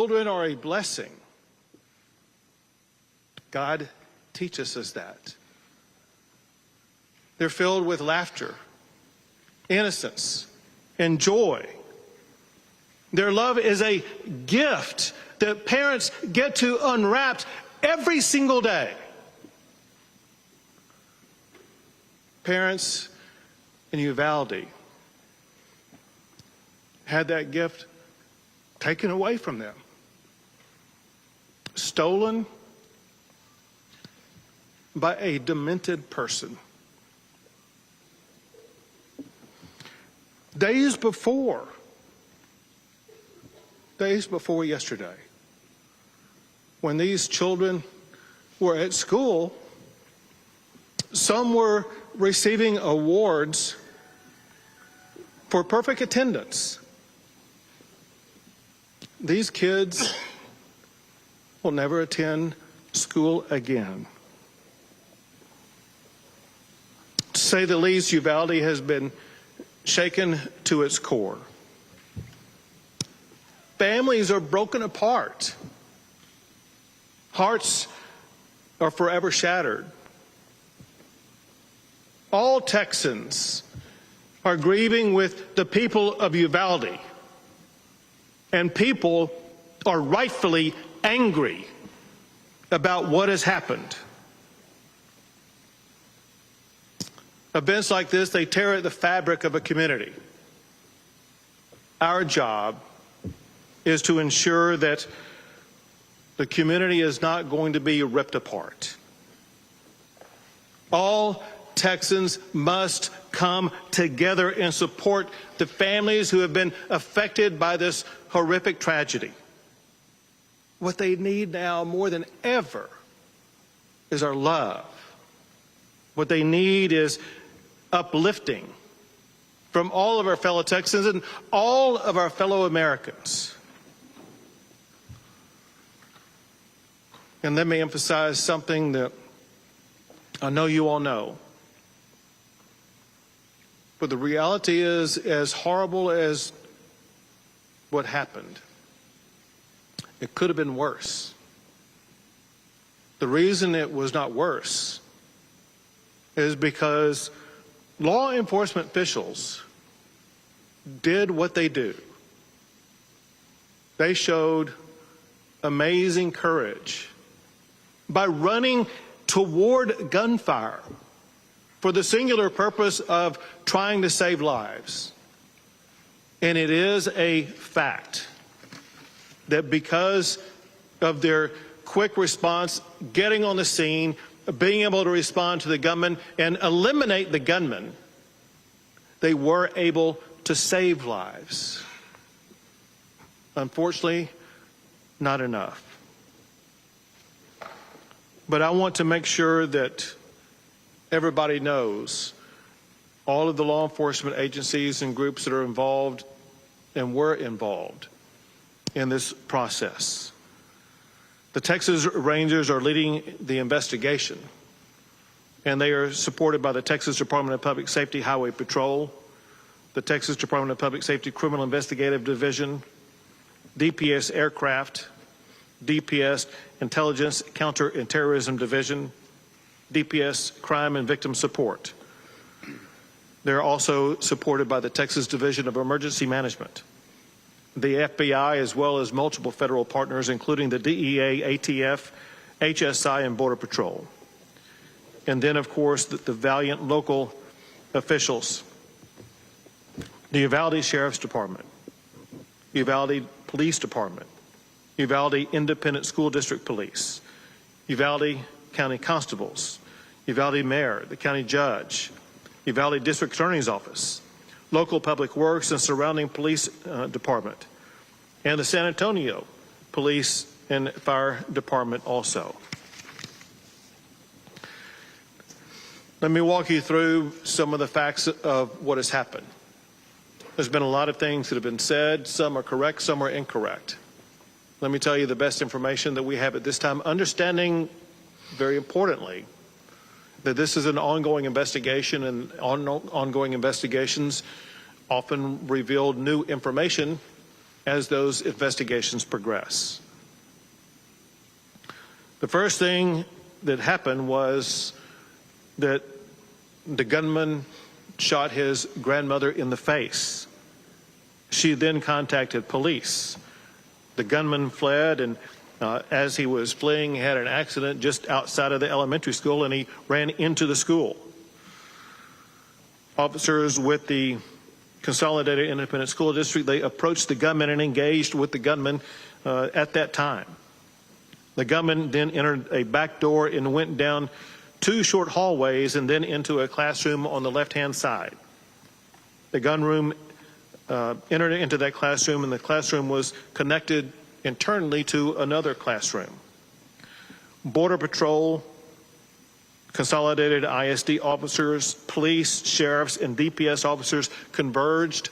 Children are a blessing. God teaches us that. They're filled with laughter, innocence, and joy. Their love is a gift that parents get to unwrap every single day. Parents in Uvalde had that gift taken away from them, stolen by a demented person. Days before yesterday, when these children were at school, some were receiving awards for perfect attendance. These kids will never attend school again. To say the least, Uvalde has been shaken to its core. Families are broken apart. Hearts are forever shattered. All Texans are grieving with the people of Uvalde, and people are rightfully angry about what has happened. Events like this, they tear at the fabric of a community. Our job is to ensure that the community is not going to be ripped apart. All Texans must come together and support the families who have been affected by this horrific tragedy. What they need now more than ever is our love. What they need is uplifting from all of our fellow Texans and all of our fellow Americans. And let me emphasize something that I know you all know. But the reality is, as horrible as what happened, it could have been worse. The reason it was not worse is because law enforcement officials did what they do. They showed amazing courage by running toward gunfire for the singular purpose of trying to save lives. And it is a fact that because of their quick response, getting on the scene, being able to respond to the gunman and eliminate the gunman, they were able to save lives. Unfortunately, not enough. But I want to make sure that everybody knows, all of the law enforcement agencies and groups that are involved and were involved in this process. The Texas Rangers are leading the investigation, and they are supported by the Texas Department of Public Safety Highway Patrol, the Texas Department of Public Safety Criminal Investigative Division, DPS Aircraft, DPS Intelligence Counter-Terrorism Division, DPS Crime and Victim Support. They're also supported by the Texas Division of Emergency Management, the FBI, as well as multiple federal partners, including the DEA, ATF, HSI, and Border Patrol. And then, of course, the valiant local officials, the Uvalde Sheriff's Department, Uvalde Police Department, Uvalde Independent School District Police, Uvalde County Constables, Uvalde Mayor, the County Judge, Uvalde District Attorney's Office, local Public Works and surrounding police department, and the San Antonio Police and Fire Department also. Let me walk you through some of the facts of what has happened. There's been a lot of things that have been said. Some are correct, some are incorrect. Let me tell you the best information that we have at this time, understanding, very importantly, that this is an ongoing investigation, and ongoing investigations often reveal new information as those investigations progress. The first thing that happened was that the gunman shot his grandmother in the face. She then contacted police. The gunman fled, and as he was fleeing, he had an accident just outside of the elementary school, and he ran into the school. Officers with the Consolidated Independent School District, they approached the gunman and engaged with the gunman at that time. The gunman then entered a back door and went down 2 short hallways and then into a classroom on the left-hand side. The gunman entered into that classroom, and the classroom was connected internally to another classroom. Border Patrol, Consolidated ISD officers, police, sheriffs, and DPS officers converged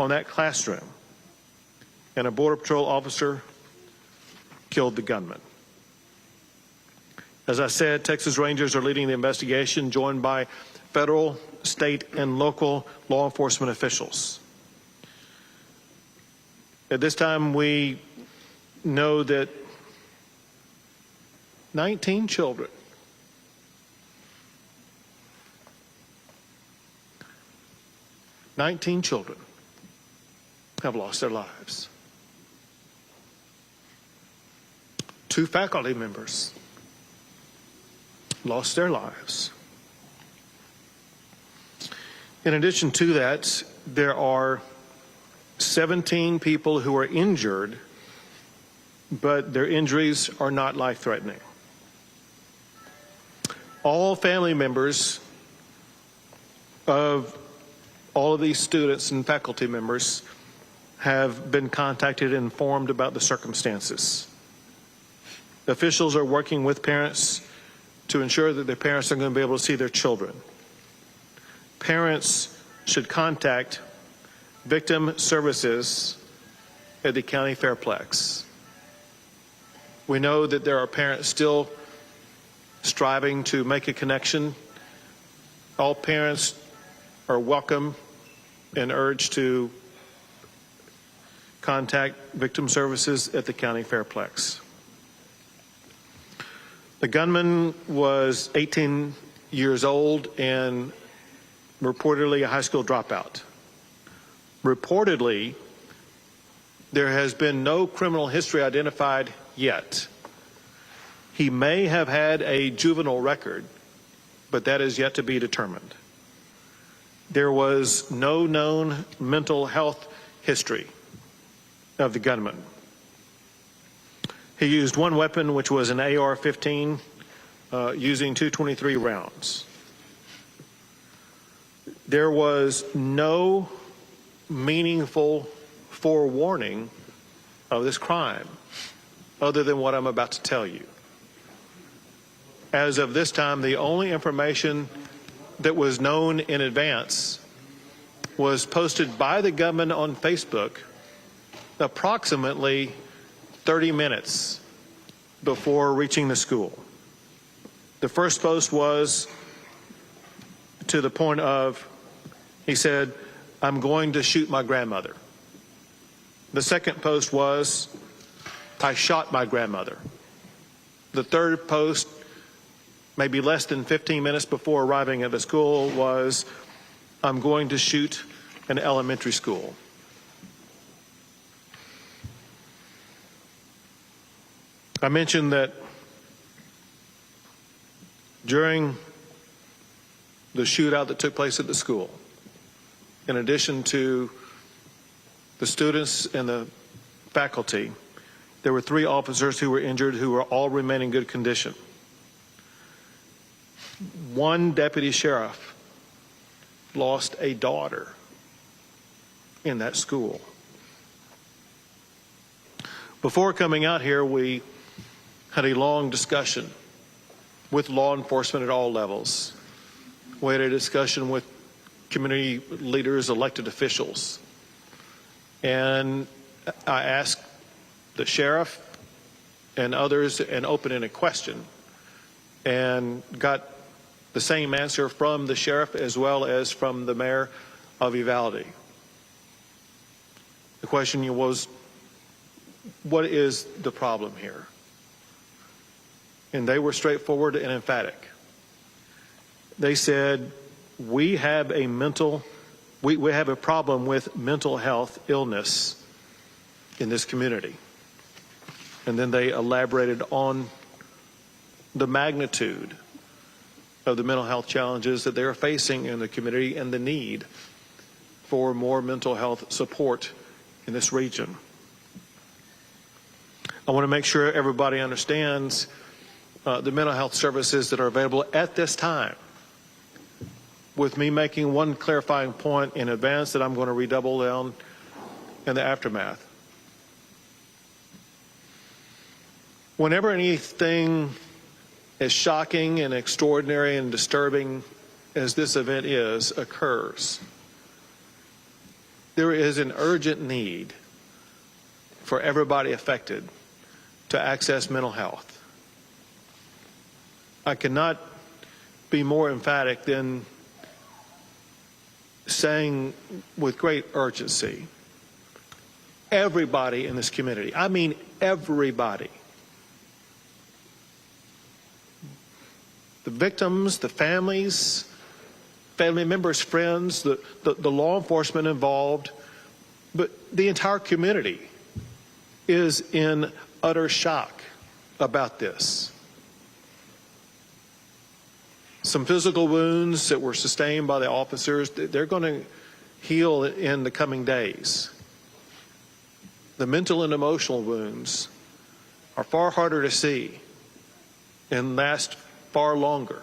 on that classroom, and a Border Patrol officer killed the gunman. As I said, Texas Rangers are leading the investigation, joined by federal, state, and local law enforcement officials. At this time, we know that 19 children have lost their lives. 2 faculty members lost their lives. In addition to that, there are 17 people who are injured, but their injuries are not life-threatening. All family members of all of these students and faculty members have been contacted and informed about the circumstances. Officials are working with parents to ensure that their parents are going to be able to see their children. Parents should contact victim services at the county fairplex. We know that there are parents still striving to make a connection. All parents are welcome and urged to contact victim services at the county fairplex. The gunman was 18 years old and reportedly a high school dropout. Reportedly, there has been no criminal history identified yet. He may have had a juvenile record, but that is yet to be determined. There was no known mental health history of the gunman. He used one weapon, which was an AR-15, using 223 rounds. There was no meaningful forewarning of this crime other than what I'm about to tell you. As of this time, the only information that was known in advance was posted by the gunman on Facebook approximately 30 minutes before reaching the school. The first post was to the point of, he said, "I'm going to shoot my grandmother." The second post was, "I shot my grandmother." The third post, maybe less than 15 minutes before arriving at the school, was, "I'm going to shoot an elementary school." I mentioned that during the shootout that took place at the school, in addition to the students and the faculty, there were 3 officers who were injured who were all remain in good condition. One deputy sheriff lost a daughter in that school. Before coming out here, we had a long discussion with law enforcement at all levels. We had a discussion with community leaders, elected officials. And I asked the sheriff and others an open-ended question and got the same answer from the sheriff as well as from the mayor of Uvalde. The question was, what is the problem here? And they were straightforward and emphatic. They said, we have a problem with mental health illness in this community. And then they elaborated on the magnitude of the mental health challenges that they are facing in the community and the need for more mental health support in this region. I want to make sure everybody understands the mental health services that are available at this time, with me making one clarifying point in advance that I'm going to redouble down in the aftermath. Whenever anything as shocking and extraordinary and disturbing as this event occurs, there is an urgent need for everybody affected to access mental health. I cannot be more emphatic than saying with great urgency, everybody in this community, I mean everybody, the victims, the families, family members, friends, the law enforcement involved, but the entire community is in utter shock about this. Some physical wounds that were sustained by the officers, they're going to heal in the coming days. The mental and emotional wounds are far harder to see and last far longer.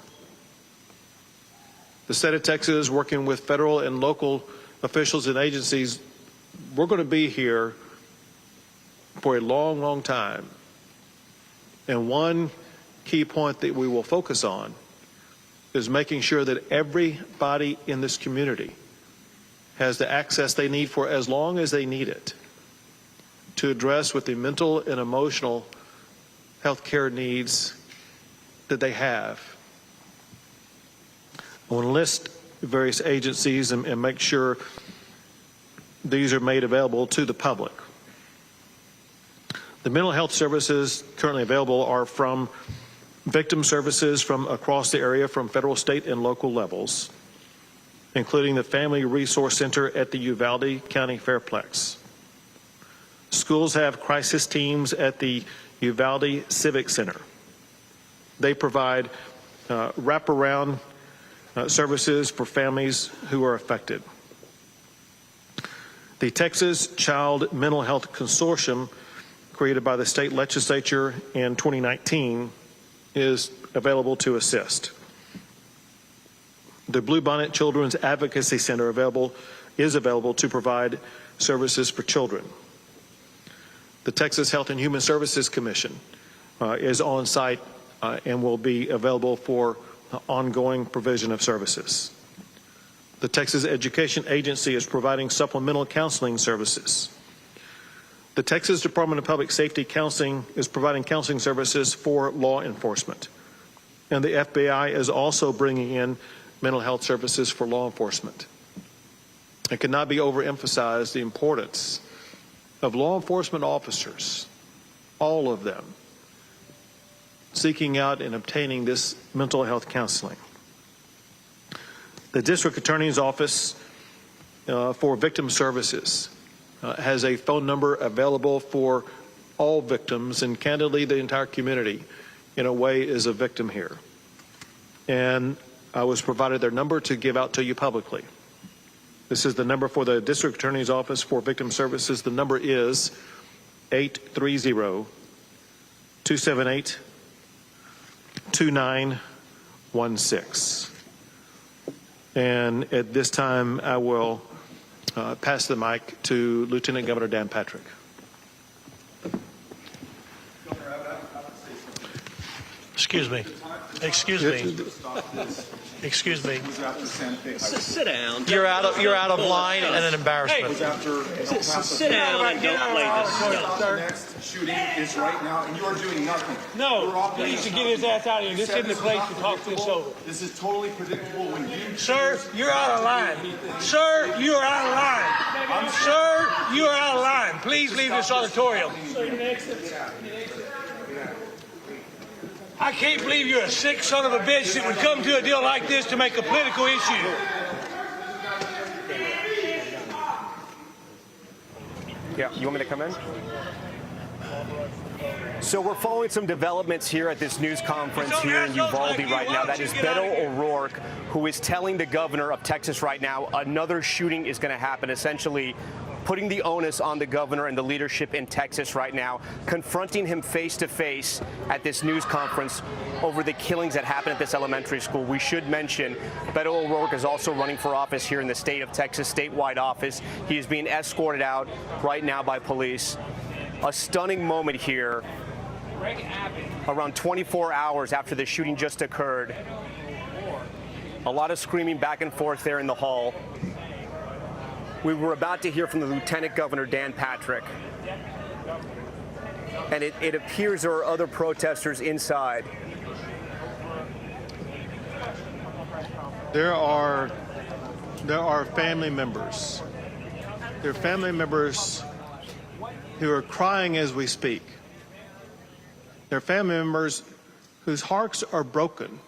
The state of Texas, working with federal and local officials and agencies, we're going to be here for a long, long time. And one key point that we will focus on is making sure that everybody in this community has the access they need for as long as they need it to address with the mental and emotional health care needs that they have. I want to list various agencies and make sure these are made available to the public. The mental health services currently available are from victim services from across the area, from federal, state, and local levels, including the Family Resource Center at the Uvalde County Fairplex. Schools have crisis teams at the Uvalde Civic Center. They provide wraparound services for families who are affected. The Texas Child Mental Health Consortium, created by the state legislature in 2019, is available to assist. The Bluebonnet Children's Advocacy Center is available to provide services for children. The Texas Health and Human Services Commission is on site and will be available for ongoing provision of services. The Texas Education Agency is providing supplemental counseling services. The Texas Department of Public Safety Counseling is providing counseling services for law enforcement. And the FBI is also bringing in mental health services for law enforcement. It cannot be overemphasized the importance of law enforcement officers, all of them, seeking out and obtaining this mental health counseling. The District Attorney's Office for Victim Services has a phone number available for all victims, and candidly, the entire community, in a way, is a victim here. And I was provided their number to give out to you publicly. This is the number for the District Attorney's Office for Victim Services. The number is 830-278-2916. And at this time, I will pass the mic to Lieutenant Governor Dan Patrick. Governor Abbott, I would say Excuse me. Excuse me. Excuse me. Sit down. You're out of line and an embarrassment. Sit down and don't play this. The next shooting is right now, and you are doing nothing. No, he needs to get his ass out of here. This isn't the place to talk this over. This is totally predictable when you... Sir, you're out of line. Sir, you are out of line. Sir, you are out of line. Please leave this auditorium. I can't believe you're a sick son of a bitch that would come to a deal like this to make a political issue. Yeah, you want me to come in? So we're following some developments here at this news conference here in Uvalde right now. That is Beto O'Rourke, who is telling the governor of Texas right now another shooting is going to happen, essentially putting the onus on the governor and the leadership in Texas right now, confronting him face-to-face at this news conference over the killings that happened at this elementary school. We should mention Beto O'Rourke is also running for office here in the state of Texas, statewide office. He is being escorted out right now by police. A stunning moment here, Greg Abbott. around 24 hours after the shooting just occurred. A lot of screaming back and forth there in the hall. We were about to hear from the Lieutenant Governor, Dan Patrick. And it appears there are other protesters inside. There are family members. There are family members who are crying as we speak. There are family members whose hearts are broken.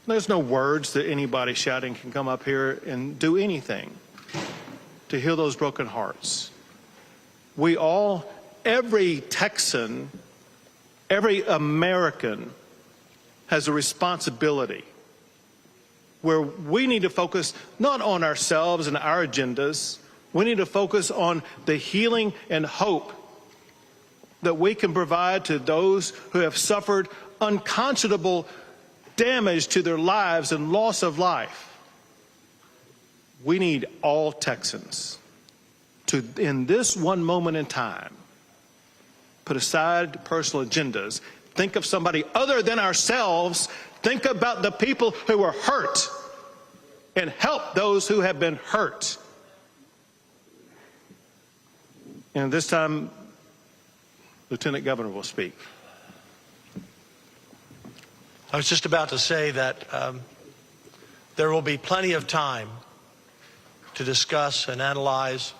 There's no words that anybody shouting can come up here and do anything to heal those broken hearts. We all, every Texan, every American has a responsibility where we need to focus not on ourselves and our agendas. We need to focus on the healing and hope that we can provide to those who have suffered unconscionable damage to their lives and loss of life. We need all Texans to, in this one moment in time, put aside personal agendas, think of somebody other than ourselves, think about the people who are hurt, and help those who have been hurt. And this time, Lieutenant Governor will speak. I was just about to say that there will be plenty of time to discuss and analyze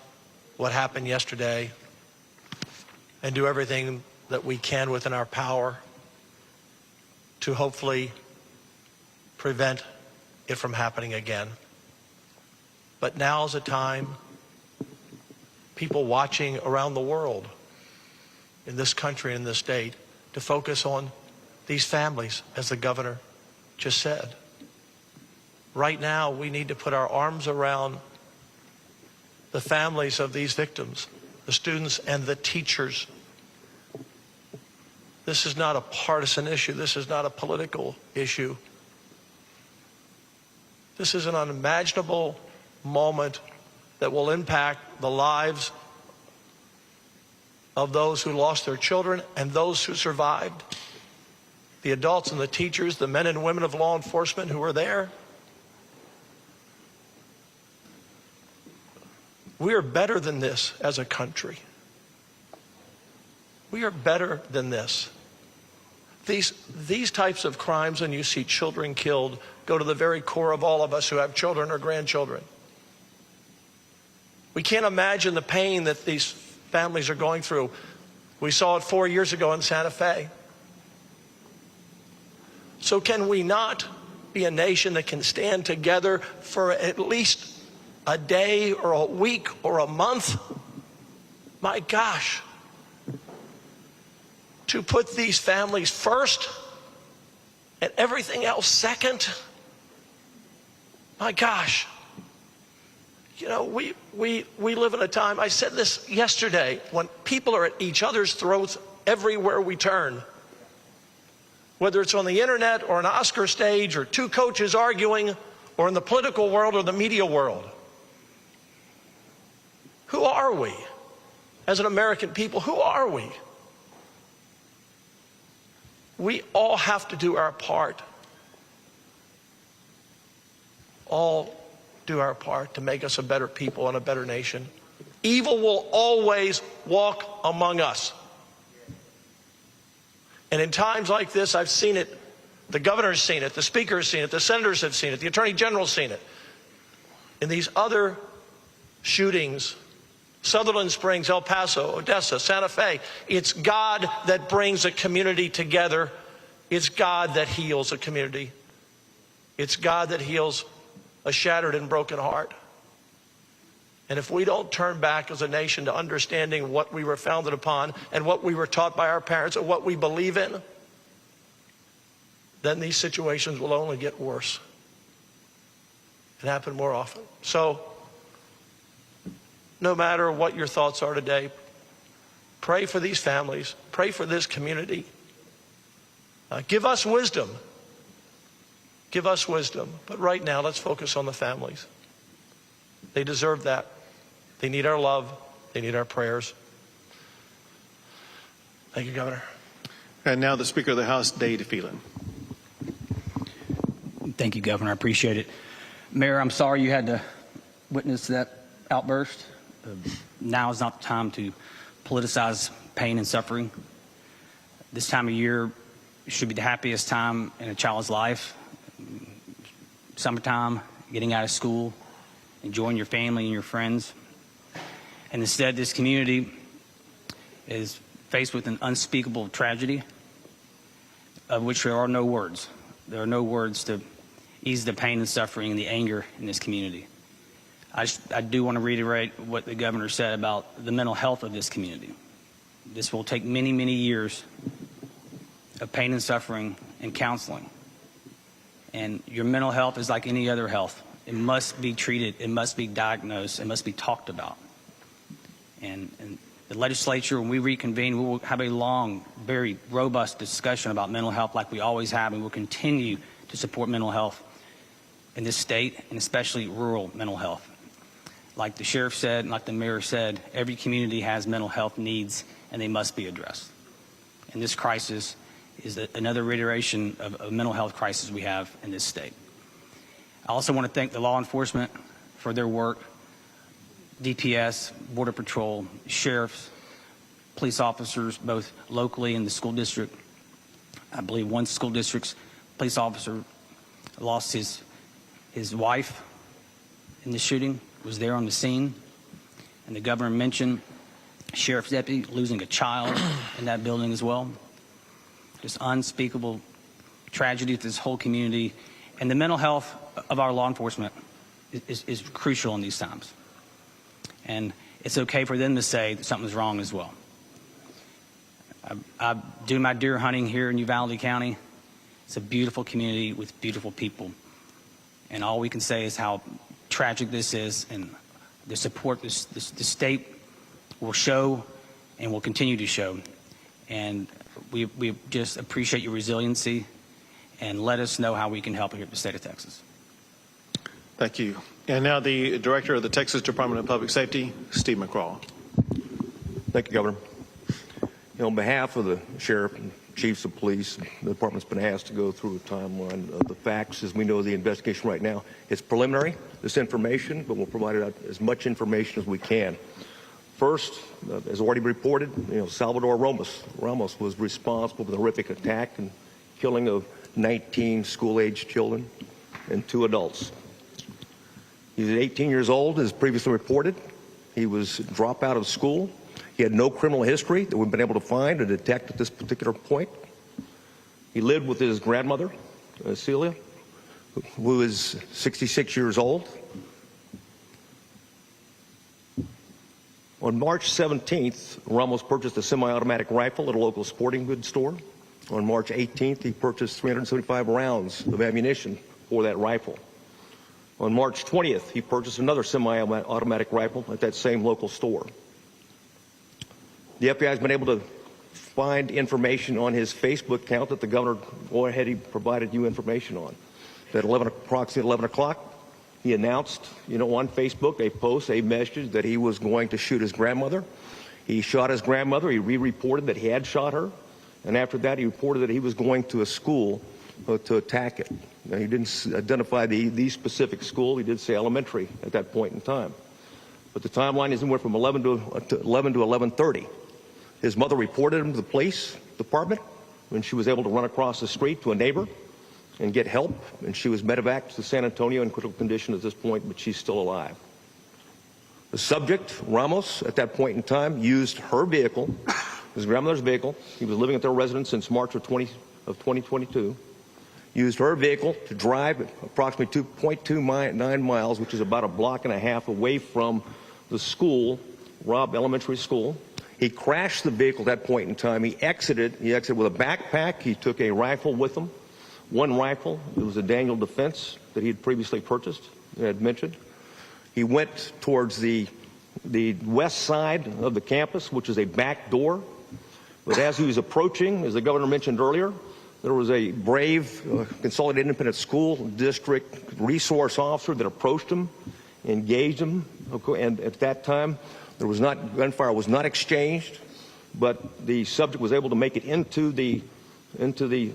what happened yesterday and do everything that we can within our power to hopefully prevent it from happening again. But now is a time, people watching around the world, in this country, in this state, to focus on these families, as the governor just said. Right now, we need to put our arms around the families of these victims, the students and the teachers. This is not a partisan issue. This is not a political issue. This is an unimaginable moment that will impact the lives of those who lost their children and those who survived. The adults and the teachers, the men and women of law enforcement who were there. We are better than this as a country. We are better than this. These types of crimes, when you see children killed, go to the very core of all of us who have children or grandchildren. We can't imagine the pain that these families are going through. We saw it 4 years ago in Santa Fe. So can we not be a nation that can stand together for at least a day or a week or a month? My gosh. To put these families first and everything else second? My gosh. You know, we live in a time, I said this yesterday, when people are at each other's throats everywhere we turn. Whether it's on the internet or an Oscar stage or two coaches arguing or in the political world or the media world. Who are we as an American people? Who are we? We all have to do our part. All do our part to make us a better people and a better nation. Evil will always walk among us. And in times like this, I've seen it. The governor's seen it. The speaker has seen it. The senators have seen it. The attorney general's seen it. In these other shootings, Sutherland Springs, El Paso, Odessa, Santa Fe, it's God that brings a community together. It's God that heals a community. It's God that heals a shattered and broken heart. And if we don't turn back as a nation to understanding what we were founded upon and what we were taught by our parents and what we believe in, then these situations will only get worse and happen more often. So, no matter what your thoughts are today, pray for these families, pray for this community. Give us wisdom. Give us wisdom. But right now, let's focus on the families. They deserve that. They need our love. They need our prayers. Thank you, Governor. And now the Speaker of the House, Dade Phelan. Thank you, Governor. I appreciate it. Mayor, I'm sorry you had to witness that outburst. Now is not the time to politicize pain and suffering. This time of year should be the happiest time in a child's life. Summertime, getting out of school, enjoying your family and your friends. And instead, this community is faced with an unspeakable tragedy of which there are no words. There are no words to ease the pain and suffering and the anger in this community. I do want to reiterate what the governor said about the mental health of this community. This will take many, many years of pain and suffering and counseling. And your mental health is like any other health. It must be treated, it must be diagnosed, it must be talked about. And the legislature, when we reconvene, we will have a long, very robust discussion about mental health like we always have, and we'll continue to support mental health in this state, and especially rural mental health. Like the sheriff said, and like the mayor said, every community has mental health needs, and they must be addressed. And this crisis is another reiteration of a mental health crisis we have in this state. I also want to thank the law enforcement for their work, DPS, Border Patrol, sheriffs, police officers, both locally in the school district. I believe one school district's police officer lost his wife in the shooting, was there on the scene. And the governor mentioned sheriff's deputy losing a child in that building as well. Just unspeakable tragedy to this whole community. And the mental health of our law enforcement is crucial in these times. And it's okay for them to say that something's wrong as well. I do my deer hunting here in Uvalde County. It's a beautiful community with beautiful people. And all we can say is how tragic this is, and the support the state will show and will continue to show. And we just appreciate your resiliency, and let us know how we can help here at the state of Texas. Thank you. And now the Director of the Texas Department of Public Safety, Steve Mccraw. Thank you, Governor. On behalf of the sheriff and chiefs of police, the department's been asked to go through a timeline of the facts. As we know, the investigation right now is preliminary, this information, but we'll provide out as much information as we can. First, as already reported, Salvador Ramos was responsible for the horrific attack and killing of 19 school-aged children and 2 adults. He's 18 years old, as previously reported. He was dropped out of school. He had no criminal history that we've been able to find or detect at this particular point. He lived with his grandmother, Celia, who is 66 years old. On March 17th, Ramos purchased a semi-automatic rifle at a local sporting goods store. On March 18th, he purchased 375 rounds of ammunition for that rifle. On March 20th, he purchased another semi-automatic rifle at that same local store. The FBI has been able to find information on his Facebook account that the governor already provided you information on. At approximately 11 o'clock, he announced, on Facebook, a message that he was going to shoot his grandmother. He shot his grandmother. He re-reported that he had shot her. And after that, he reported that he was going to a school to attack it. Now, he didn't identify the specific school. He did say elementary at that point in time. But the timeline is anywhere from 11 to 11:30. His mother reported him to the police department when she was able to run across the street to a neighbor and get help. And she was medevaced to San Antonio in critical condition at this point, but she's still alive. The subject, Ramos, at that point in time, used her vehicle, his grandmother's vehicle. He was living at their residence since March of 2022. Used her vehicle to drive approximately 2.29 miles, which is about a block and a half away from the school, Robb Elementary School. He crashed the vehicle at that point in time. He exited with a backpack. He took a rifle with him, one rifle. It was a Daniel Defense that he had previously purchased, I had mentioned. He went towards the west side of the campus, which is a back door. But as he was approaching, as the governor mentioned earlier, there was a brave Consolidated Independent School District resource officer that approached him, engaged him, and at that time, gunfire was not exchanged, but the subject was able to make it into the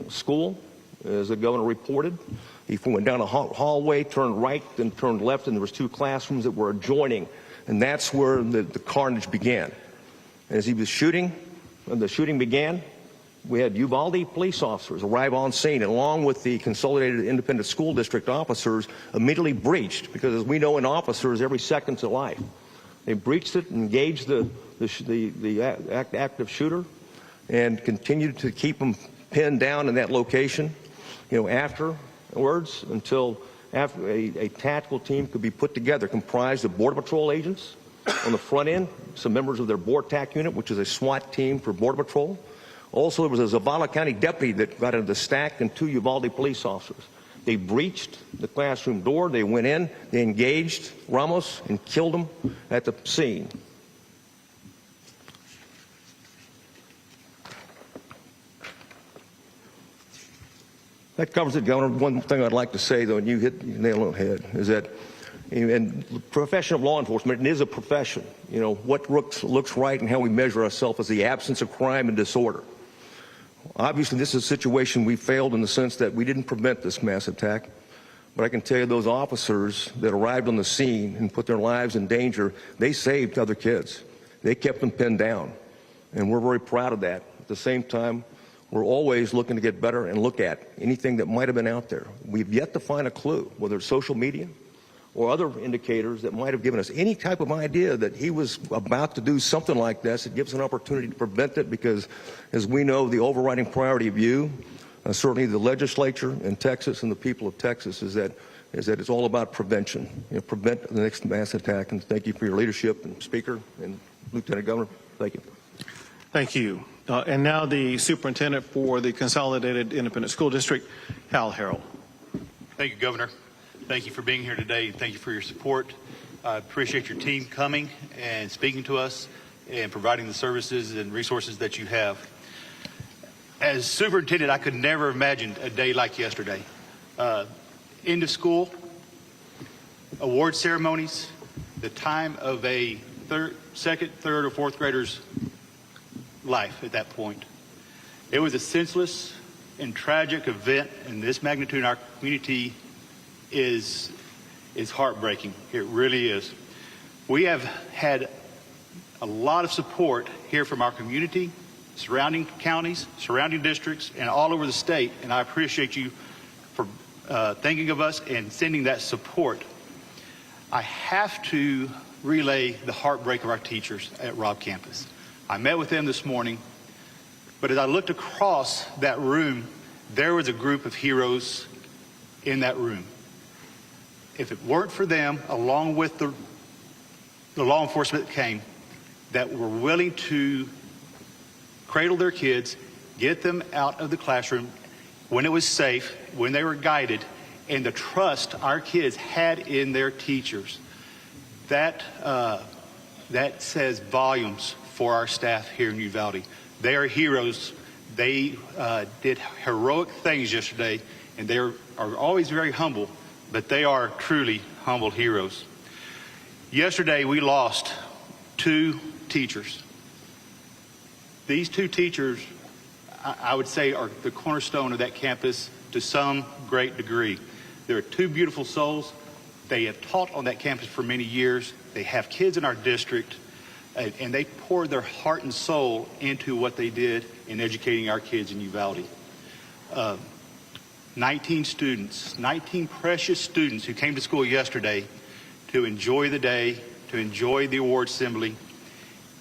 school, as the governor reported. He went down a hallway, turned right, then turned left, and there was 2 classrooms that were adjoining, and that's where the carnage began. As he was shooting, when the shooting began, we had Uvalde police officers arrive on scene, and along with the Consolidated Independent School District officers, immediately breached, because as we know in officers, every second's a life. They breached it, engaged the active shooter, and continued to keep him pinned down in that location, afterwards, until after a tactical team could be put together, comprised of Border Patrol agents on the front end, some members of their BORTAC unit, which is a SWAT team for Border Patrol. Also, there was a Zavala County deputy that got into the stack, and 2 Uvalde police officers. They breached the classroom door. They went in, they engaged Ramos and killed him at the scene. That covers it, Governor. One thing I'd like to say, though, and you hit the nail on the head, is that in the profession of law enforcement, it is a profession. What looks right and how we measure ourselves is the absence of crime and disorder. Obviously, this is a situation we failed in the sense that we didn't prevent this mass attack. But I can tell you those officers that arrived on the scene and put their lives in danger, they saved other kids. They kept them pinned down. And we're very proud of that. At the same time, we're always looking to get better and look at anything that might have been out there. We've yet to find a clue, whether it's social media or other indicators that might have given us any type of idea that he was about to do something like this. It gives us an opportunity to prevent it because, as we know, the overriding priority of you, certainly the legislature in Texas and the people of Texas, is that it's all about prevention. Prevent the next mass attack. And thank you for your leadership, and Speaker and Lieutenant Governor. Thank you. Thank you. And now the Superintendent for the Consolidated Independent School District, Harrell. Thank you, Governor. Thank you for being here today. Thank you for your support. I appreciate your team coming and speaking to us and providing the services and resources that you have. As superintendent, I could never have imagined a day like yesterday. End of school, award ceremonies, the time of a second, third, or fourth grader's life at that point. It was a senseless and tragic event, and this magnitude in our community is heartbreaking. It really is. We have had a lot of support here from our community, surrounding counties, surrounding districts, and all over the state, and I appreciate you for thinking of us and sending that support. I have to relay the heartbreak of our teachers at Robb campus. I met with them this morning, but as I looked across that room, there was a group of heroes in that room. If it weren't for them, along with the law enforcement that came, that were willing to cradle their kids, get them out of the classroom when it was safe, when they were guided, and the trust our kids had in their teachers, that says volumes for our staff here in Uvalde. They are heroes. They did heroic things yesterday, and they are always very humble, but they are truly humble heroes. Yesterday, we lost 2 teachers. These 2 teachers, I would say, are the cornerstone of that campus to some great degree. There are two beautiful souls. They have taught on that campus for many years. They have kids in our district, and they poured their heart and soul into what they did in educating our kids in Uvalde. 19 students, 19 precious students who came to school yesterday to enjoy the day, to enjoy the award assembly.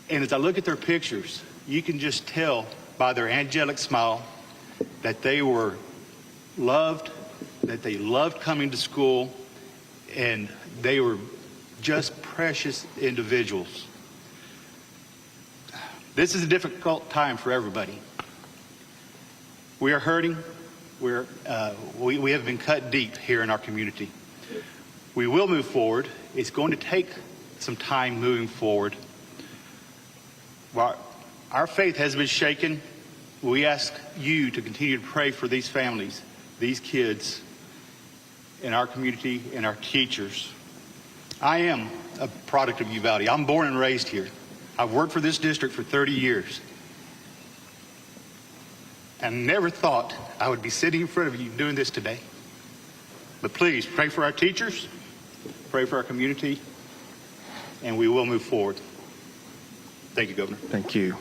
And as I look at their pictures, you can just tell by their angelic smile that they were loved, that they loved coming to school, and they were just precious individuals. This is a difficult time for everybody. We are hurting. We have been cut deep here in our community. We will move forward. It's going to take some time moving forward. While our faith has been shaken, we ask you to continue to pray for these families, these kids in our community, and our teachers. I am a product of Uvalde. I'm born and raised here. I've worked for this district for 30 years. And never thought I would be sitting in front of you doing this today. But please pray for our teachers, pray for our community, and we will move forward. Thank you, Governor. Thank you.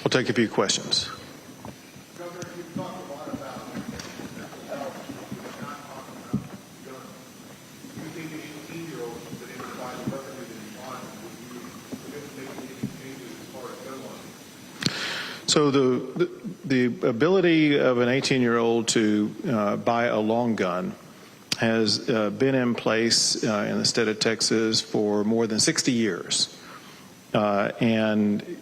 We'll take a few questions. Governor, you've talked a lot about mental health. Not talking about guns. Do you think an 18-year-old should have been able to buy the weapon that he wanted? Would you make any changes as far as gun laws? So the ability of an 18-year-old to buy a long gun has been in place in the state of Texas for more than 60 years. And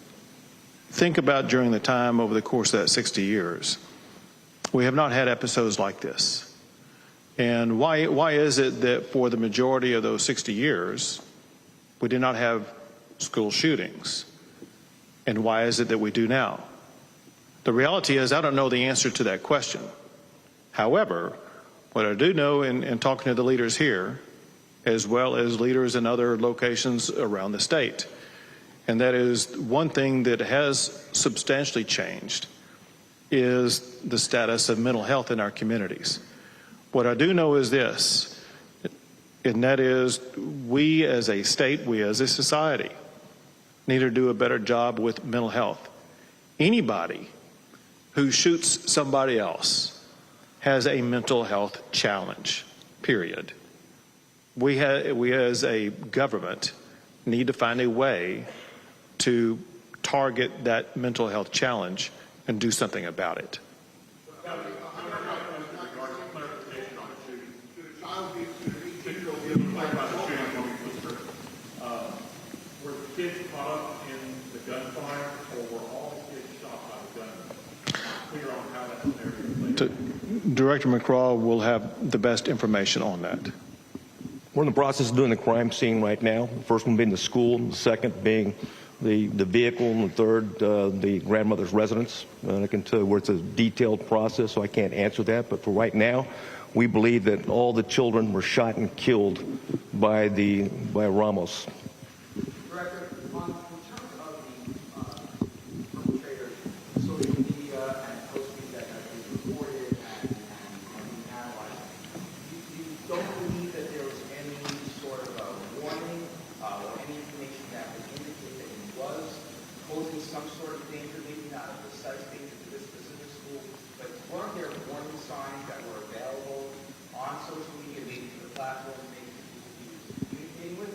think about during the time over the course of that 60 years, we have not had episodes like this. And why is it that for the majority of those 60 years, we did not have school shootings? And why is it that we do now? The reality is I don't know the answer to that question. However, what I do know in talking to the leaders here, as well as leaders in other locations around the state, and that is one thing that has substantially changed, is the status of mental health in our communities. What I do know is this, and that is we as a state, we as a society, need to do a better job with mental health. Anybody who shoots somebody else has a mental health challenge, period. We as a government need to find a way to target that mental health challenge and do something about it. Were kids caught up in the gunfire, or were all kids shot by the gun? Clear on how that scenario played. Director Mccraw will have the best information on that. We're in the process of doing the crime scene right now. The first one being the school, the second being the vehicle, and the third, the grandmother's residence. I can tell you where it's a detailed process, so I can't answer that. But for right now, we believe that all the children were shot and killed by Ramos. Director, in terms of the perpetrators, social media and postings that have been reported and being analyzed, you don't believe that there was any sort of a warning or any information that would indicate that he was posing some sort of danger, maybe not a precise danger to this specific school, but weren't there warning signs that were available on social media, maybe to the platforms, maybe to people he was communicating with?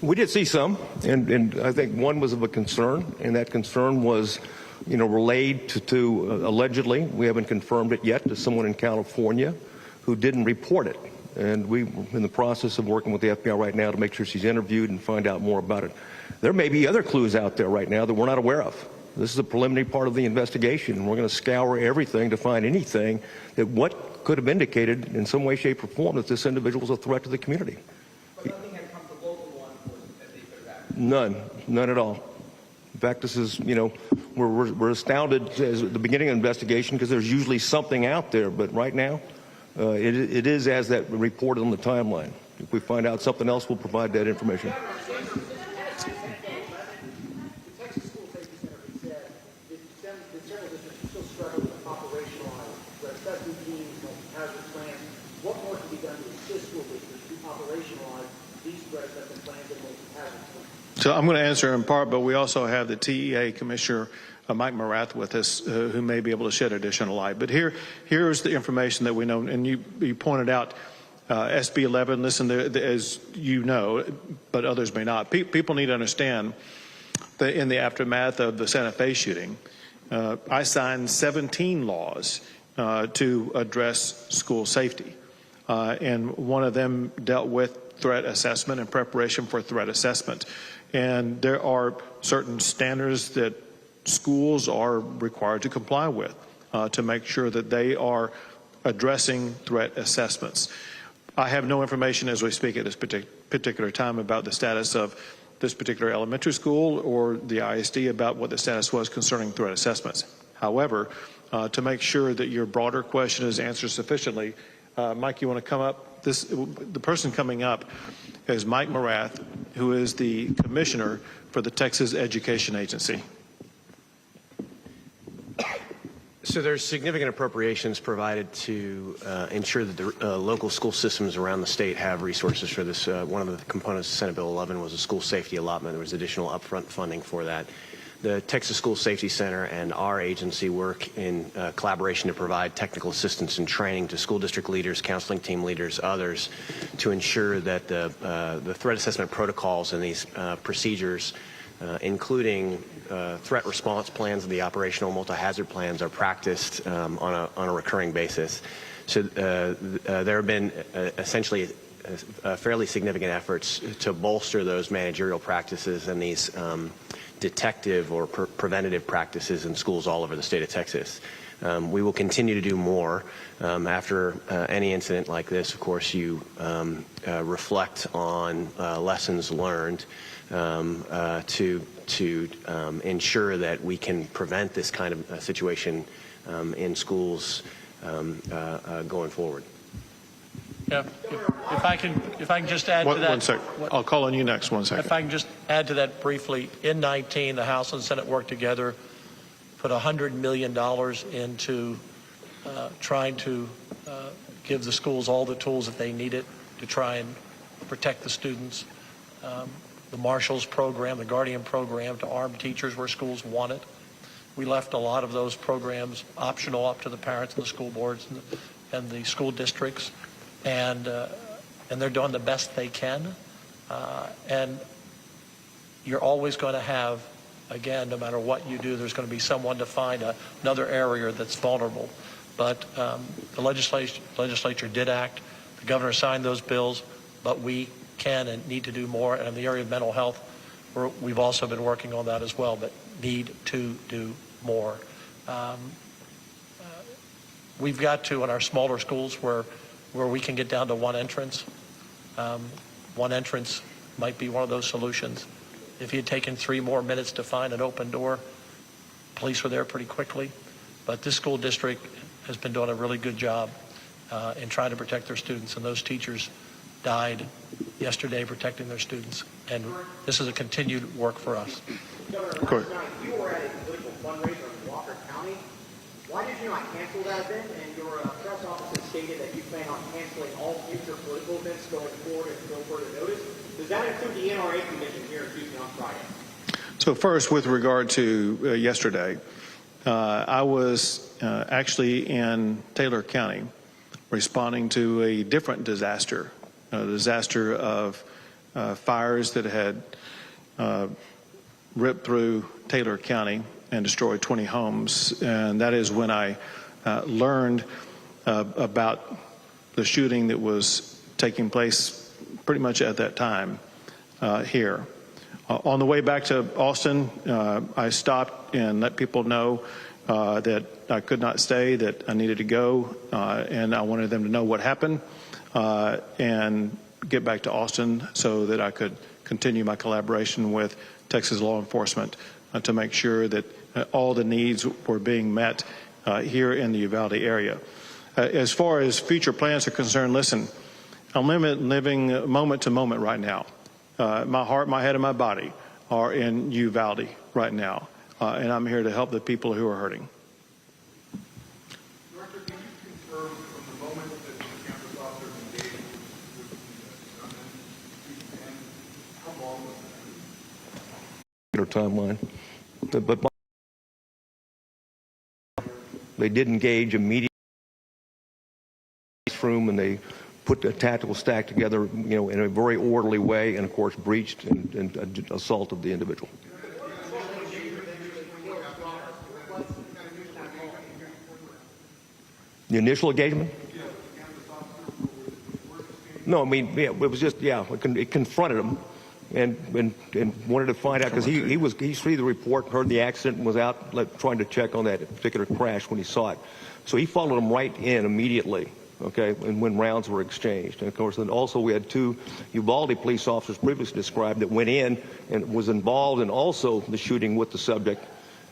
We did see some, and I think one was of a concern, and that concern was, relayed to allegedly, we haven't confirmed it yet, to someone in California who didn't report it. And we're in the process of working with the FBI right now to make sure she's interviewed and find out more about it. There may be other clues out there right now that we're not aware of. This is a preliminary part of the investigation, and we're going to scour everything to find anything that what could have indicated in some way, shape, or form that this individual was a threat to the community. But nothing had come to local law enforcement that they could have acted? None at all. In fact, this is, we're astounded at the beginning of the investigation because there's usually something out there, but right now, it is as that reported on the timeline. If we find out something else, we'll provide that information. The Texas School Safety Center said the Central District you still struggle to operationalize threat assessment teams, multi-hazard plans. What more can be done to assist school districts to operationalize these threat assessment plans and multi-hazard plans? So I'm going to answer in part, but we also have the TEA Commissioner Mike Mccraw with us, who may be able to shed additional light. But here's the information that we know, and you pointed out SB 11. Listen, as you know, but others may not. People need to understand that in the aftermath of the Santa Fe shooting, I signed 17 laws to address school safety, and one of them dealt with threat assessment and preparation for threat assessment. And there are certain standards that schools are required to comply with to make sure that they are addressing threat assessments. I have no information as we speak at this particular time about the status of this particular elementary school or the ISD about what the status was concerning threat assessments. However, to make sure that your broader question is answered sufficiently, Mike, you want to come up? The person coming up is Mike Mccraw, who is the commissioner for the Texas Education Agency. So there's significant appropriations provided to ensure that the local school systems around the state have resources for this. One of the components of Senate Bill 11 was a school safety allotment. There was additional upfront funding for that. The Texas School Safety Center and our agency work in collaboration to provide technical assistance and training to school district leaders, counseling team leaders, others, to ensure that the threat assessment protocols and these procedures, including threat response plans and the operational multi-hazard plans, are practiced on a recurring basis. So there have been essentially fairly significant efforts to bolster those managerial practices and these detective or preventative practices in schools all over the state of Texas. We will continue to do more. After any incident like this, of course, you reflect on lessons learned to ensure that we can prevent this kind of situation in schools going forward. Yeah, if I can just add to that. One second. I'll call on you next. 1 second. If I can just add to that briefly, in 19, the House and Senate worked together, put $100 million into trying to give the schools all the tools that they needed to try and protect the students. The Marshals program, the Guardian program to arm teachers where schools want it. We left a lot of those programs optional up to the parents and the school boards and the school districts. And they're doing the best they can. And you're always going to have, again, no matter what you do, there's going to be someone to find another area that's vulnerable. But the legislature did act. The governor signed those bills, but we can and need to do more. And in the area of mental health, we've also been working on that as well, but need to do more. We've got to, in our smaller schools where we can get down to one entrance. One entrance might be one of those solutions. If you had taken 3 more minutes to find an open door, police were there pretty quickly. But this school district has been doing a really good job in trying to protect their students, and those teachers died yesterday protecting their students. And this is a continued work for us. Governor, last night you were at a political fundraiser in Walker County. Why did you not cancel that event? And your press office has stated that you plan on canceling all future political events going forward until further notice. Does that include the NRA convention here in Houston on Friday? So first, with regard to yesterday, I was actually in Taylor County responding to a different disaster, a disaster of fires that had ripped through Taylor County and destroyed 20 homes. And that is when I learned about the shooting that was taking place pretty much at that time here. On the way back to Austin, I stopped and let people know that I could not stay, that I needed to go, and I wanted them to know what happened and get back to Austin so that I could continue my collaboration with Texas law enforcement to make sure that all the needs were being met here in the Uvalde area. As far as future plans are concerned, listen, I'm living moment to moment right now. My heart, my head, and my body are in Uvalde right now, and I'm here to help the people who are hurting. particular timeline. But they did engage immediately in the room, and they put a tactical stack together, in a very orderly way, and of course breached and assaulted the individual. The initial engagement? No, I mean, yeah, it was just, it confronted him and wanted to find out, because he read the report, heard the accident, and was out trying to check on that particular crash when he saw it. So he followed him right in immediately, okay, and when rounds were exchanged. And of course, then also we had 2 Uvalde police officers previously described that went in and was involved in also the shooting with the subject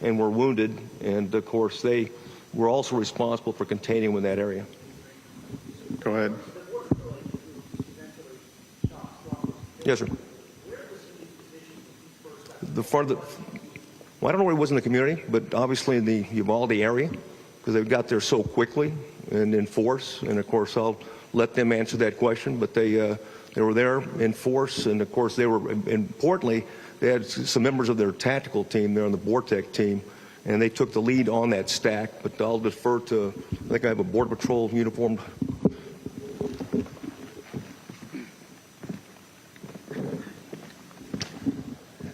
and were wounded. And of course, they were also responsible for containing him in that area. Go ahead. Yes, sir. Well, I don't know where he was in the community, but obviously in the Uvalde area, because they got there so quickly and in force. And of course, I'll let them answer that question. But they were there in force, and of course, they were, importantly, they had some members of their tactical team there on the Vortex team, and they took the lead on that stack. But I'll defer to, I think I have a Border Patrol uniformed.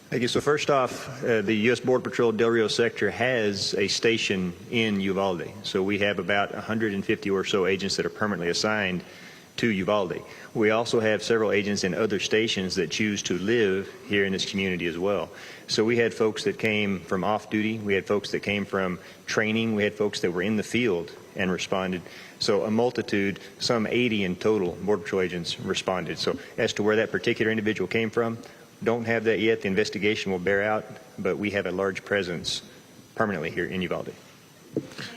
Thank you. So first off, the U.S. Border Patrol Del Rio sector has a station in Uvalde. So we have about 150 or so agents that are permanently assigned to Uvalde. We also have several agents in other stations that choose to live here in this community as well. So we had folks that came from off-duty. We had folks that came from training. We had folks that were in the field and responded. So a multitude, some 80 in total, Border Patrol agents responded. So as to where that particular individual came from, don't have that yet. The investigation will bear out, but we have a large presence permanently here in Uvalde.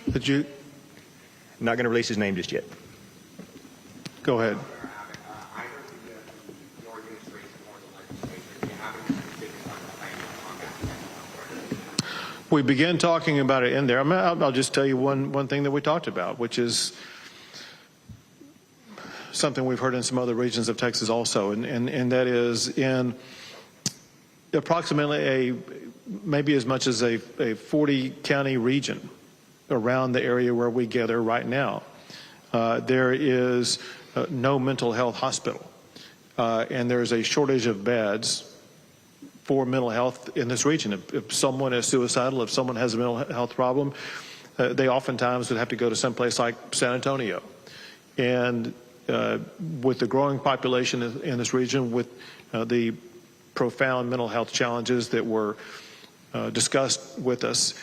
Did you? Not going to release his name just yet. Go ahead. We began talking about it in there. I'll just tell you one thing that we talked about, which is something we've heard in some other regions of Texas also, and that is in approximately maybe as much as a 40-county region around the area where we gather right now, there is no mental health hospital, and there's a shortage of beds for mental health in this region. If someone is suicidal, if someone has a mental health problem, they oftentimes would have to go to someplace like San Antonio. And with the growing population in this region, with the profound mental health challenges that were discussed with us,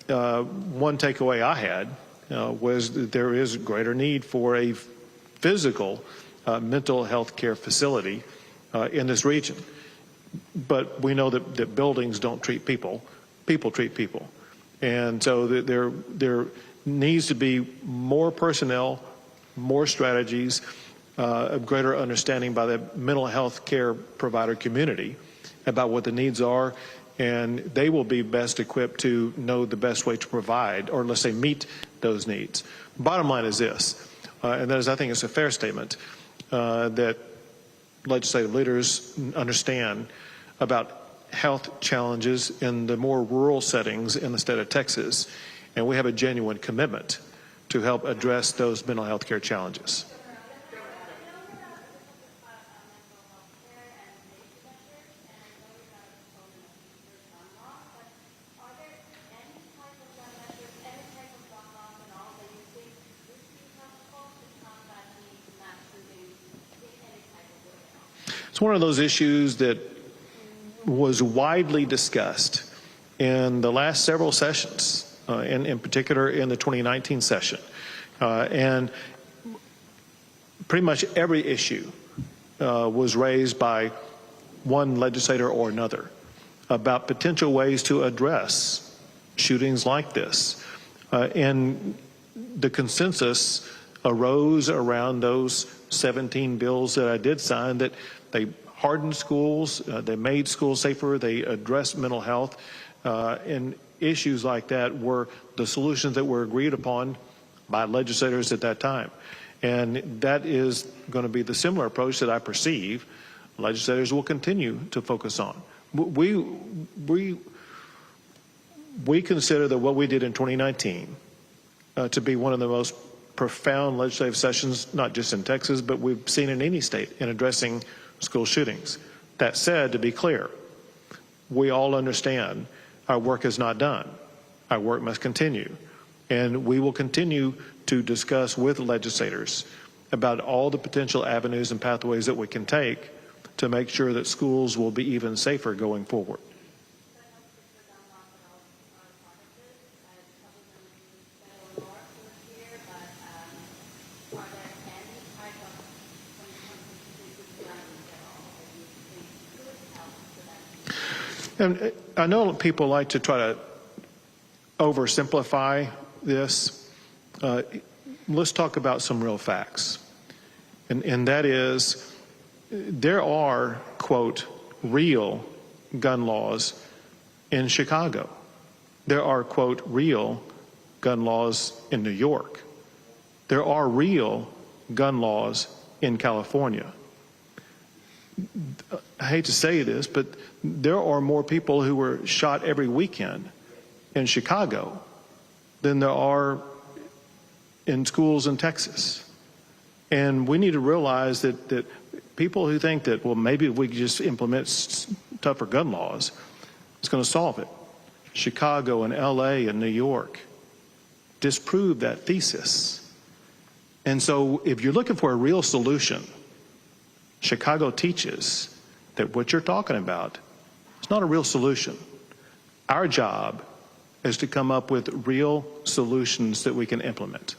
one takeaway I had was that there is greater need for a physical mental health care facility in this region. But we know that buildings don't treat people, people treat people. And so there needs to be more personnel, more strategies, a greater understanding by the mental health care provider community about what the needs are, and they will be best equipped to know the best way to provide, or let's say meet those needs. Bottom line is this, and that is, I think it's a fair statement, that legislative leaders understand about health challenges in the more rural settings in the state of Texas, and we have a genuine commitment to help address those mental health care challenges. It's one of those issues that was widely discussed in the last several sessions, in particular in the 2019 session. And pretty much every issue was raised by one legislator or another about potential ways to address shootings like this. And the consensus arose around those 17 bills that I did sign, that they hardened schools, they made schools safer, they addressed mental health, and issues like that were the solutions that were agreed upon by legislators at that time. And that is going to be the similar approach that I perceive legislators will continue to focus on. we consider that what we did in 2019 to be one of the most profound legislative sessions, not just in Texas, but we've seen in any state in addressing school shootings. That said, to be clear, we all understand our work is not done. Our work must continue. And we will continue to discuss with legislators about all the potential avenues and pathways that we can take to make sure that schools will be even safer going forward. And I know people like to try to oversimplify this. Let's talk about some real facts. And that is, there are, quote, real gun laws in Chicago. There are, quote, real gun laws in New York. There are real gun laws in California. I hate to say this, but there are more people who were shot every weekend in Chicago than there are in schools in Texas. And we need to realize that people who think that, well, maybe if we could just implement tougher gun laws, it's going to solve it. Chicago and LA and New York disprove that thesis. And so if you're looking for a real solution, Chicago teaches that what you're talking about is not a real solution. Our job is to come up with real solutions that we can implement.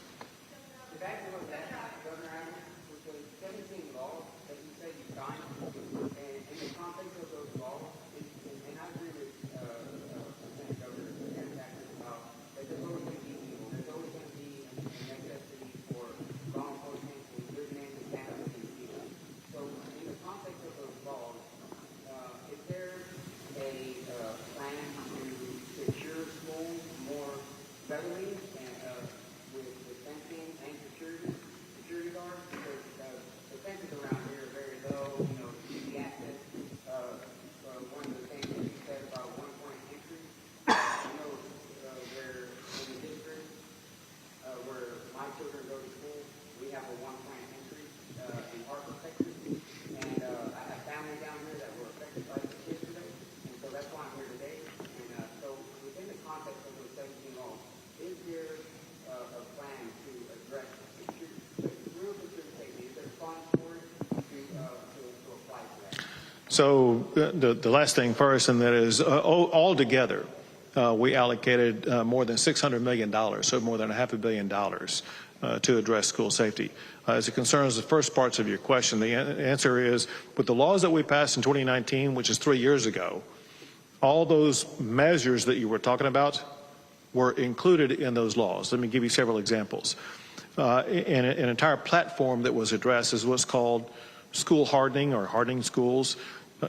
So the last thing first, and that is altogether, we allocated more than $600 million, so more than $500 million to address school safety. As it concerns the first parts of your question, the answer is, with the laws that we passed in 2019, which is 3 years ago, all those measures that you were talking about were included in those laws. Let me give you several examples. An entire platform that was addressed is what's called school hardening or hardening schools.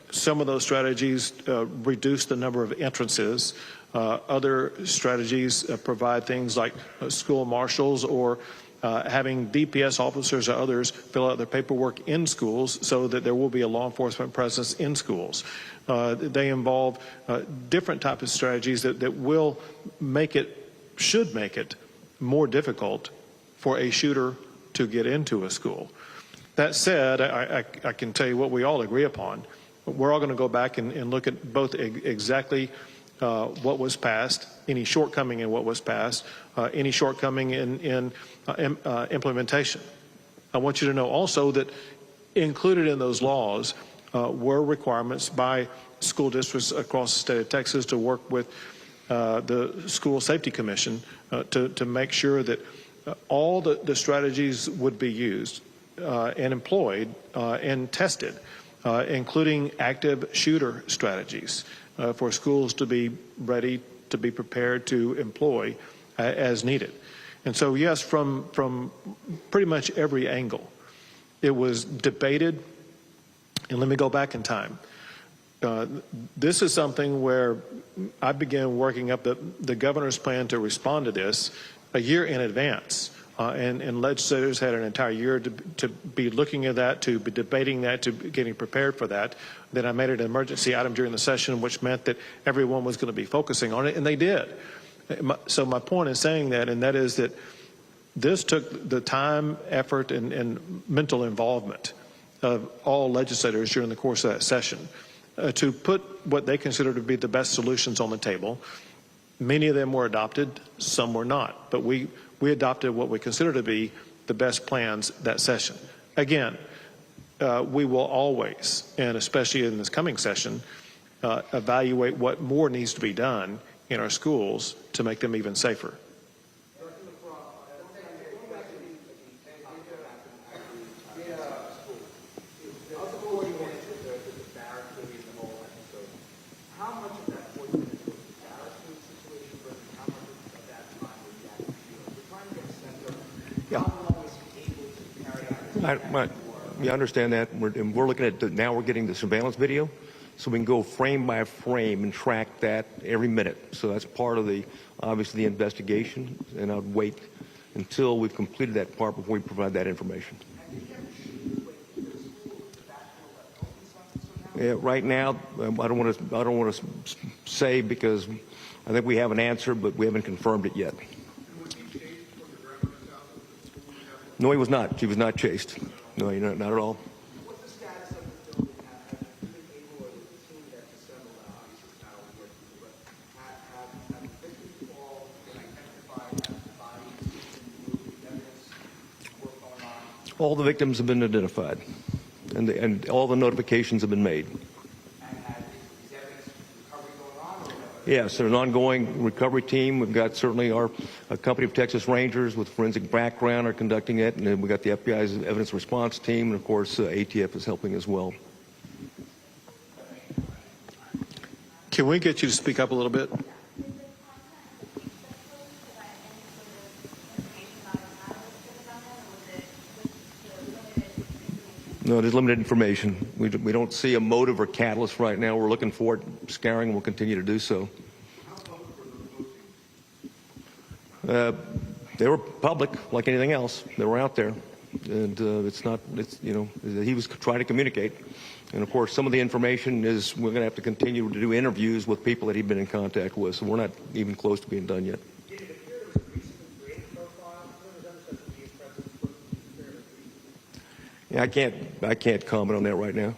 Some of those strategies reduce the number of entrances. Other strategies provide things like school marshals or having DPS officers or others fill out their paperwork in schools so that there will be a law enforcement presence in schools. They involve different types of strategies that will make it, should make it, more difficult for a shooter to get into a school. That said, I can tell you what we all agree upon. We're all going to go back and look at both exactly what was passed, any shortcoming in what was passed, any shortcoming in implementation. I want you to know also that included in those laws were requirements by school districts across the state of Texas to work with the School Safety Commission to make sure that all the strategies would be used and employed and tested, including active shooter strategies for schools to be ready, to be prepared to employ as needed. And so, yes, from pretty much every angle, it was debated. And let me go back in time. This is something where I began working up the governor's plan to respond to this a year in advance and legislators had an entire year to be looking at that, to be debating that, to be getting prepared for that. Then I made it an emergency item during the session, which meant that everyone was going to be focusing on it, and they did. So my point in saying that, and that is that this took the time, effort, and mental involvement of all legislators during the course of that session to put what they consider to be the best solutions on the table. Many of them were adopted, some were not, but we adopted what we consider to be the best plans that session. Again, we will always, and especially in this coming session, evaluate what more needs to be done in our schools to make them even safer. You understand that. We're looking at now we're getting the surveillance video, so we can go frame by frame and track that every minute. So that's part of obviously the investigation, and I'd wait until we've completed that part before we provide that information. Yeah, right now, I don't want to say because I think we have an answer, but we haven't confirmed it yet. No, he was not. He was not chased. No, not at all. What's the status of the building? Have you been able, or the team that's assembled, obviously it's not all working, but have the victims all been identified, have the bodies been moved, evidence work going on? All the victims have been identified, and all the notifications have been made. And is evidence recovery going on? Yes, there's an ongoing recovery team. We've got certainly a company of Texas Rangers with forensic background are conducting it, and then we've got the FBI's evidence response team, and of course ATF is helping as well. Can we get you to speak up a little bit? No, there's limited information. We don't see a motive or catalyst right now. We're looking for it, scouring, and we'll continue to do so. They were public, like anything else. They were out there, and he was trying to communicate. And of course, some of the information is we're going to have to continue to do interviews with people that he'd been in contact with. So we're not even close to being done yet. Yeah, I can't comment on that right now.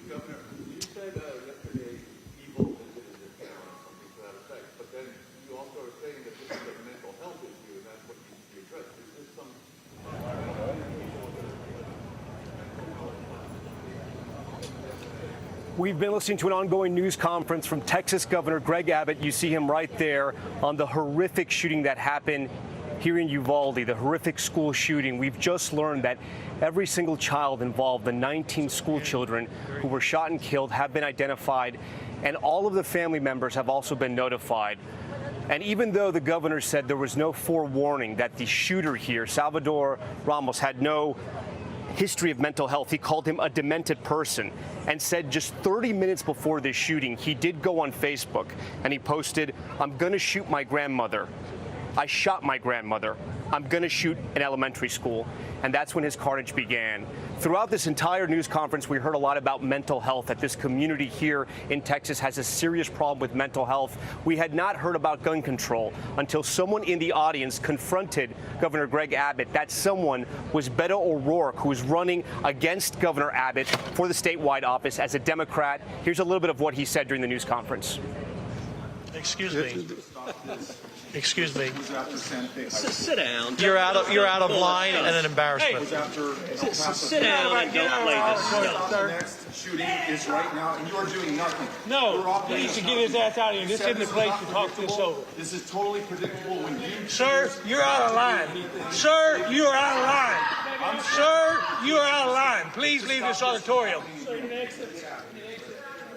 Governor, you said yesterday people visited this town or something to that effect, but then you also are saying that this is a mental health issue and that's what needs to be addressed. Is this some... We've been listening to an ongoing news conference from Texas Governor Greg Abbott. You see him right there on the horrific shooting that happened here in Uvalde, the horrific school shooting. We've just learned that every single child involved, the 19 school children who were shot and killed, have been identified, and all of the family members have also been notified. And even though the governor said there was no forewarning that the shooter here, Salvador Ramos, had no history of mental health, he called him a demented person, and said just 30 minutes before this shooting, he did go on Facebook and he posted, "I'm gonna shoot my grandmother. I shot my grandmother. I'm going to shoot an elementary school." And that's when his carnage began. Throughout this entire news conference, we heard a lot about mental health, that this community here in Texas has a serious problem with mental health. We had not heard about gun control until someone in the audience confronted Governor Greg Abbott. That someone was Beto O'Rourke, who is running against Governor Abbott for the statewide office as a Democrat. Here's a little bit of what he said during the news conference. Excuse me. Excuse me. Sit down. You're out of line and an embarrassment. Sit down and don't play this stuff. The next shooting is right now, and you are doing nothing. No, he needs to get his ass out of here. This isn't the place to talk this over. This is totally predictable when you... Sir, you're out of line. Sir, you are out of line. Sir, you are out of line. Please leave this auditorium.